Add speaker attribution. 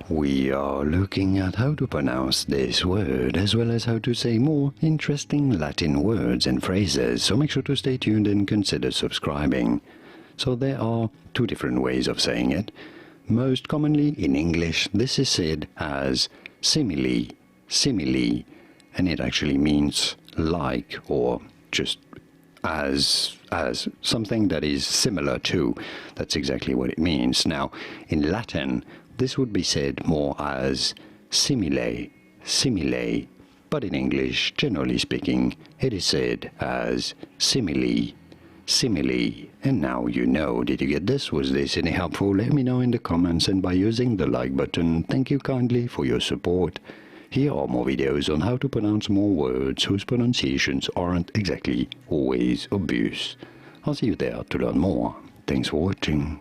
Speaker 1: we are looking at how to pronounce this word, as well as how to say more interesting Latin words and phrases, so make sure to stay tuned and consider subscribing. So there are two different ways of saying it. Most commonly in English, this is said as simile, simile, and it actually means like or just as something that is similar to. That's exactly what it means. Now, in Latin, this would be said more as simile, simile, but in English, generally speaking, it is said as simile, simile. And now you know. Did you get this? Was this any helpful? Let me know in the comments, and by using the like button. Thank you kindly for your support. Here are more videos on how to pronounce more words whose pronunciations aren't exactly always obvious. I'll see you there to learn more. Thanks for watching.